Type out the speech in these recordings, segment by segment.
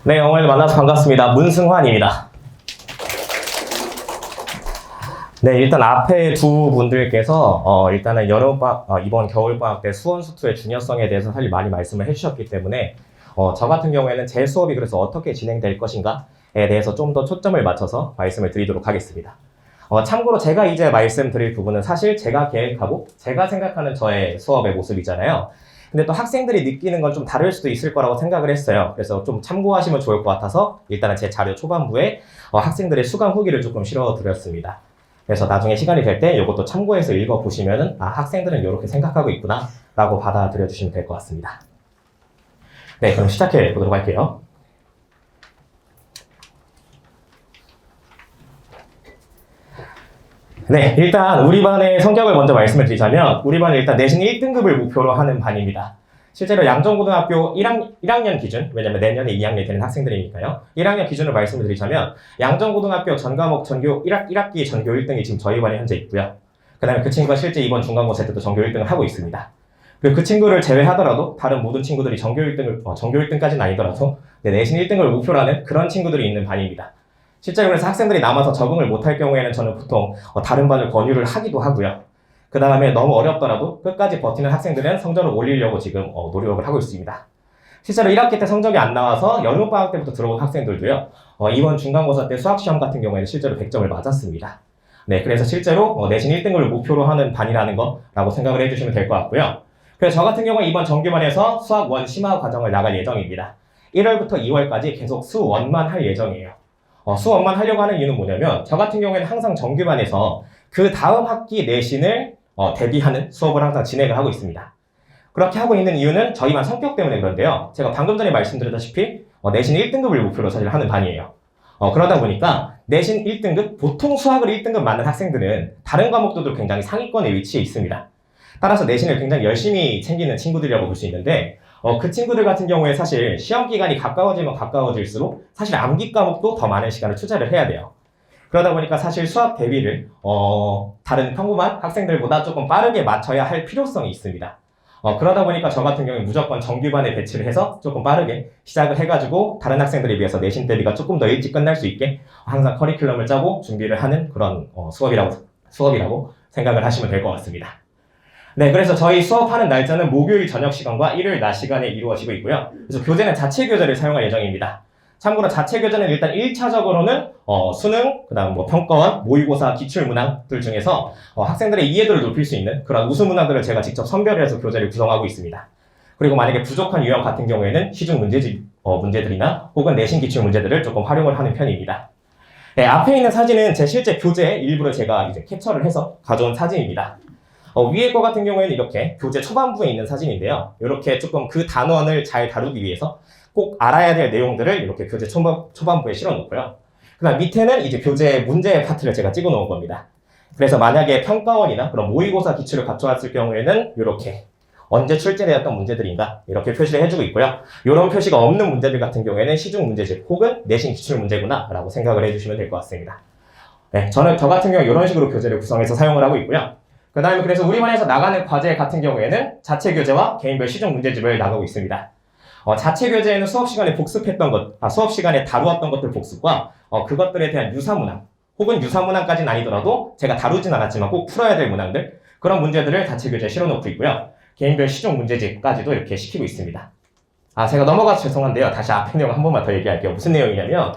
네, 오늘 만나서 반갑습니다. 문승환입니다. 네, 일단 앞에 두 분들께서 일단은 이번 겨울방학 때 수원수투의 중요성에 대해서 사실 많이 말씀을 해주셨기 때문에 저 같은 경우에는 제 수업이 그래서 어떻게 진행될 것인가에 대해서 좀 더 초점을 맞춰서 말씀을 드리도록 하겠습니다. 참고로 제가 이제 말씀드릴 부분은 사실 제가 계획하고 제가 생각하는 저의 수업의 모습이잖아요. 근데 또 학생들이 느끼는 건 좀 다를 수도 있을 거라고 생각을 했어요. 그래서 좀 참고하시면 좋을 것 같아서 일단은 제 자료 초반부에 학생들의 수강 후기를 조금 실어드렸습니다. 그래서 나중에 시간이 될 때 이것도 참고해서 읽어보시면은 학생들은 이렇게 생각하고 있구나 라고 받아들여 주시면 될 것 같습니다. 네, 그럼 시작해 보도록 할게요. 네, 일단 우리 반의 성적을 먼저 말씀을 드리자면 우리 반은 일단 내신 1등급을 목표로 하는 반입니다. 실제로 양정고등학교 1학년 기준, 왜냐면 내년에 2학년이 되는 학생들이니까요. 1학년 기준으로 말씀을 드리자면 양정고등학교 전과목 전교 1학기 전교 1등이 지금 저희 반에 현재 있고요. 그 다음에 그 친구가 실제 이번 중간고사 때도 전교 1등을 하고 있습니다. 그리고 그 친구를 제외하더라도 다른 모든 친구들이 전교 1등까지는 아니더라도 내신 1등을 목표로 하는 그런 친구들이 있는 반입니다. 실제로 그래서 학생들이 남아서 적응을 못할 경우에는 저는 보통 다른 반을 권유를 하기도 하고요. 그 다음에 너무 어렵더라도 끝까지 버티는 학생들은 성적을 올리려고 지금 노력을 하고 있습니다. 실제로 1학기 때 성적이 안 나와서 여름방학 때부터 들어온 학생들도요. 이번 중간고사 때 수학시험 같은 경우에는 실제로 100점을 맞았습니다. 네, 그래서 실제로 내신 1등을 목표로 하는 반이라는 거라고 생각을 해주시면 될 것 같고요. 그래서 저 같은 경우는 이번 정규반에서 수학 1 심화 과정을 나갈 예정입니다. 1월부터 2월까지 계속 수 1만 할 예정이에요. 수 1만 하려고 하는 이유는 뭐냐면 저 같은 경우에는 항상 정규반에서 그 다음 학기 내신을 대비하는 수업을 항상 진행을 하고 있습니다. 그렇게 하고 있는 이유는 저희 반 성격 때문에 그런데요. 제가 방금 전에 말씀드렸다시피 내신 1등급을 목표로 사실 하는 반이에요. 그러다 보니까 내신 1등급, 보통 수학을 1등급 맞는 학생들은 다른 과목들도 굉장히 상위권에 위치해 있습니다. 따라서 내신을 굉장히 열심히 챙기는 친구들이라고 볼 수 있는데 그 친구들 같은 경우에 사실 시험 기간이 가까워지면 가까워질수록 사실 암기 과목도 더 많은 시간을 투자를 해야 돼요. 그러다 보니까 사실 수학 대비를 다른 평범한 학생들보다 조금 빠르게 맞춰야 할 필요성이 있습니다. 그러다 보니까 저 같은 경우에 무조건 정규반에 배치를 해서 조금 빠르게 시작을 해가지고 다른 학생들에 비해서 내신 대비가 조금 더 일찍 끝날 수 있게 항상 커리큘럼을 짜고 준비를 하는 그런 수업이라고 생각을 하시면 될 것 같습니다. 네, 그래서 저희 수업하는 날짜는 목요일 저녁 시간과 일요일 낮 시간에 이루어지고 있고요. 그래서 교재는 자체 교재를 사용할 예정입니다. 참고로 자체 교재는 일단 1차적으로는 수능, 그 다음 평가원, 모의고사, 기출문항들 중에서 학생들의 이해도를 높일 수 있는 그런 우수문항들을 제가 직접 선별해서 교재를 구성하고 있습니다. 그리고 만약에 부족한 유형 같은 경우에는 시중 문제들이나 혹은 내신 기출 문제들을 조금 활용을 하는 편입니다. 네, 앞에 있는 사진은 제 실제 교재 일부를 제가 이제 캡처를 해서 가져온 사진입니다. 위에 거 같은 경우에는 이렇게 교재 초반부에 있는 사진인데요. 이렇게 조금 그 단원을 잘 다루기 위해서 꼭 알아야 될 내용들을 이렇게 교재 초반부에 실어 놓고요. 그 다음 밑에는 이제 교재 문제 파트를 제가 찍어 놓은 겁니다. 그래서 만약에 평가원이나 그런 모의고사 기출을 갖춰왔을 경우에는 이렇게 언제 출제되었던 문제들인가 이렇게 표시를 해주고 있고요. 이런 표시가 없는 문제들 같은 경우에는 시중 문제집 혹은 내신 기출 문제구나 라고 생각을 해주시면 될 것 같습니다. 네, 저 같은 경우 이런 식으로 교재를 구성해서 사용을 하고 있고요. 그 다음에 그래서 우리 반에서 나가는 과제 같은 경우에는 자체 교재와 개인별 시중 문제집을 나가고 있습니다. 자체 교재에는 수업 시간에 수업 시간에 다루었던 것들 복습과 그것들에 대한 유사문항 혹은 유사문항까지는 아니더라도 제가 다루진 않았지만 꼭 풀어야 될 문항들 그런 문제들을 자체 교재에 실어놓고 있고요. 개인별 시중 문제집까지도 이렇게 시키고 있습니다. 제가 넘어가서 죄송한데요. 다시 앞에 내용 한 번만 더 얘기할게요. 무슨 내용이냐면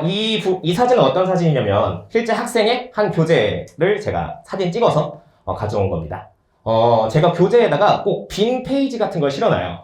이 사진은 어떤 사진이냐면 실제 학생의 한 교재를 제가 사진 찍어서 가져온 겁니다. 제가 교재에다가 꼭 빈 페이지 같은 걸 실어놔요.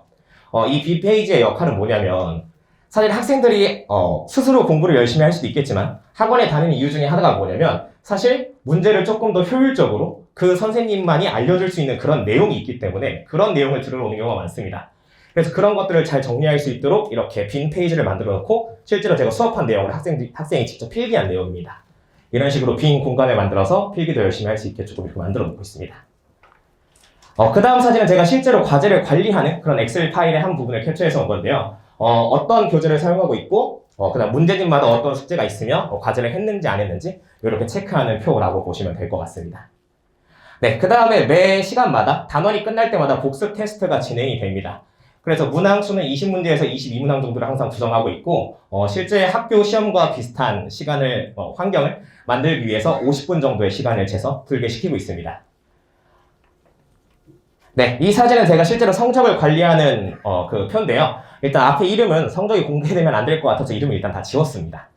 이 빈 페이지의 역할은 뭐냐면 사실 학생들이 스스로 공부를 열심히 할 수도 있겠지만 학원에 다니는 이유 중에 하나가 뭐냐면 사실 문제를 조금 더 효율적으로 그 선생님만이 알려줄 수 있는 그런 내용이 있기 때문에 그런 내용을 들어오는 경우가 많습니다. 그래서 그런 것들을 잘 정리할 수 있도록 이렇게 빈 페이지를 만들어 놓고 실제로 제가 수업한 내용을 학생이 직접 필기한 내용입니다. 이런 식으로 빈 공간을 만들어서 필기도 열심히 할 수 있게 조금 이렇게 만들어 놓고 있습니다. 그 다음 사진은 제가 실제로 과제를 관리하는 그런 엑셀 파일의 한 부분을 캡처해서 온 건데요. 어떤 교재를 사용하고 있고, 그 다음 문제집마다 어떤 숙제가 있으며 과제를 했는지 안 했는지 이렇게 체크하는 표라고 보시면 될 것 같습니다. 네, 그 다음에 매 시간마다 단원이 끝날 때마다 복습 테스트가 진행이 됩니다. 그래서 문항수는 20문제에서 22문항 정도를 항상 구성하고 있고 실제 학교 시험과 비슷한 시간을 환경을 만들기 위해서 50분 정도의 시간을 재서 풀게 시키고 있습니다. 네, 이 사진은 제가 실제로 성적을 관리하는 그 표인데요. 일단 앞에 이름은 성적이 공개되면 안 될 것 같아서 이름을 일단 다 지웠습니다.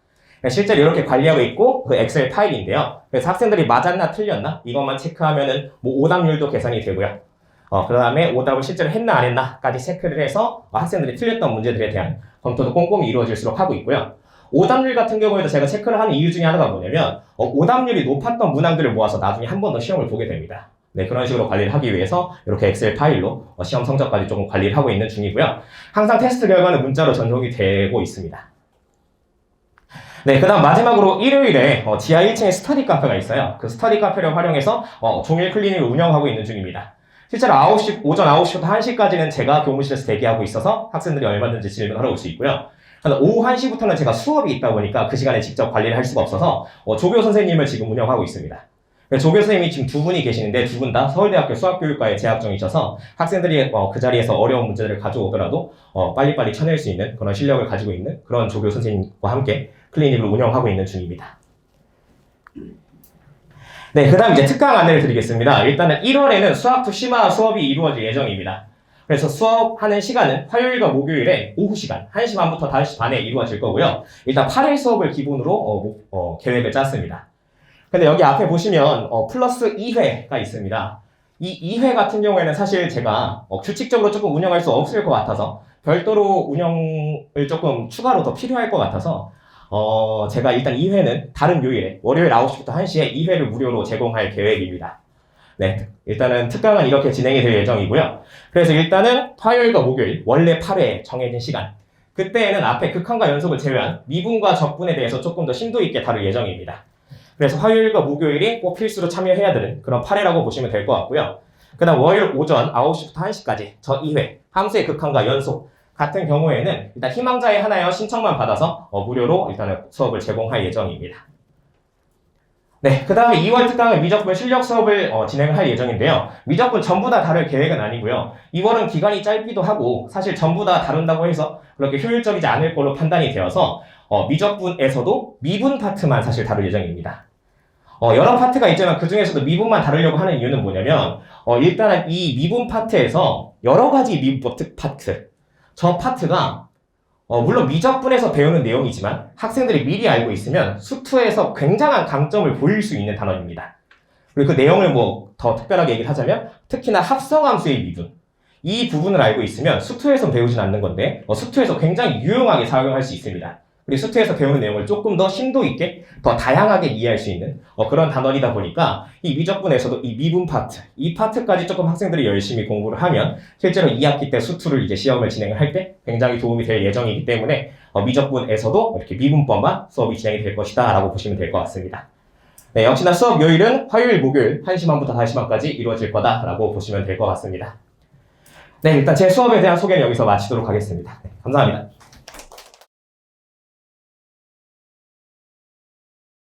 실제로 이렇게 관리하고 있고 그 엑셀 파일인데요. 그래서 학생들이 맞았나 틀렸나 이것만 체크하면은 뭐 오답률도 계산이 되고요. 그 다음에 오답을 실제로 했나 안 했나까지 체크를 해서 학생들이 틀렸던 문제들에 대한 검토도 꼼꼼히 이루어질수록 하고 있고요. 오답률 같은 경우에도 제가 체크를 하는 이유 중에 하나가 뭐냐면 오답률이 높았던 문항들을 모아서 나중에 한 번 더 시험을 보게 됩니다. 네, 그런 식으로 관리를 하기 위해서 이렇게 엑셀 파일로 시험 성적까지 조금 관리를 하고 있는 중이고요. 항상 테스트 결과는 문자로 전송이 되고 있습니다. 네, 그 다음 마지막으로 일요일에 지하 1층에 스터디 카페가 있어요. 그 스터디 카페를 활용해서 종일 클리닉을 운영하고 있는 중입니다. 실제로 오전 9시부터 1시까지는 제가 교무실에서 대기하고 있어서 학생들이 얼마든지 질문하러 올 수 있고요. 오후 1시부터는 제가 수업이 있다 보니까 그 시간에 직접 관리를 할 수가 없어서 조교 선생님을 지금 운영하고 있습니다. 조교 선생님이 지금 두 분이 계시는데 두 분 다 서울대학교 수학교육과에 재학 중이셔서 학생들이 그 자리에서 어려운 문제들을 가져오더라도 빨리빨리 쳐낼 수 있는 그런 실력을 가지고 있는 그런 조교 선생님과 함께 클리닉을 운영하고 있는 중입니다. 네, 그 다음 이제 특강 안내를 드리겠습니다. 일단은 1월에는 수학2 심화 수업이 이루어질 예정입니다. 그래서 수업하는 시간은 화요일과 목요일에 오후 시간 1시 반부터 5시 반에 이루어질 거고요. 일단 8일 수업을 기본으로 계획을 짰습니다. 근데 여기 앞에 보시면 플러스 2회가 있습니다. 이 2회 같은 경우에는 사실 제가 규칙적으로 조금 운영할 수 없을 것 같아서 별도로 운영을 조금 추가로 더 필요할 것 같아서 제가 일단 2회는 다른 요일에 월요일 9시부터 1시에 2회를 무료로 제공할 계획입니다. 네, 일단은 특강은 이렇게 진행이 될 예정이고요. 그래서 일단은 화요일과 목요일 원래 8회 정해진 시간 그때에는 앞에 극한과 연속을 제외한 미분과 적분에 대해서 조금 더 심도 있게 다룰 예정입니다. 그래서 화요일과 목요일이 꼭 필수로 참여해야 되는 그런 8회라고 보시면 될 것 같고요. 그 다음 월요일 오전 9시부터 1시까지 저 2회 함수의 극한과 연속 같은 경우에는 일단 희망자에 하나여 신청만 받아서 무료로 일단은 수업을 제공할 예정입니다. 네, 그 다음에 2월 특강은 미적분 실력 수업을 진행을 할 예정인데요. 미적분 전부 다 다룰 계획은 아니고요. 2월은 기간이 짧기도 하고 사실 전부 다 다룬다고 해서 그렇게 효율적이지 않을 걸로 판단이 되어서 미적분에서도 미분 파트만 사실 다룰 예정입니다. 여러 파트가 있지만 그 중에서도 미분만 다루려고 하는 이유는 뭐냐면 일단은 이 미분 파트에서 여러 가지 미분 파트 저 파트가 물론 미적분에서 배우는 내용이지만 학생들이 미리 알고 있으면 수투에서 굉장한 강점을 보일 수 있는 단원입니다. 그리고 그 내용을 뭐 더 특별하게 얘기를 하자면 특히나 합성함수의 미분 이 부분을 알고 있으면 수투에서 배우진 않는 건데 수투에서 굉장히 유용하게 사용할 수 있습니다. 그리고 수투에서 배우는 내용을 조금 더 심도 있게 더 다양하게 이해할 수 있는 그런 단원이다 보니까 이 미적분에서도 이 미분 파트 이 파트까지 조금 학생들이 열심히 공부를 하면 실제로 2학기 때 수투를 이제 시험을 진행을 할 때 굉장히 도움이 될 예정이기 때문에 미적분에서도 이렇게 미분법만 수업이 진행이 될 것이다 라고 보시면 될 것 같습니다. 네, 역시나 수업 요일은 화요일 목요일 1시 반부터 5시 반까지 이루어질 거다 라고 보시면 될 것 같습니다. 네, 일단 제 수업에 대한 소개는 여기서 마치도록 하겠습니다. 네, 감사합니다.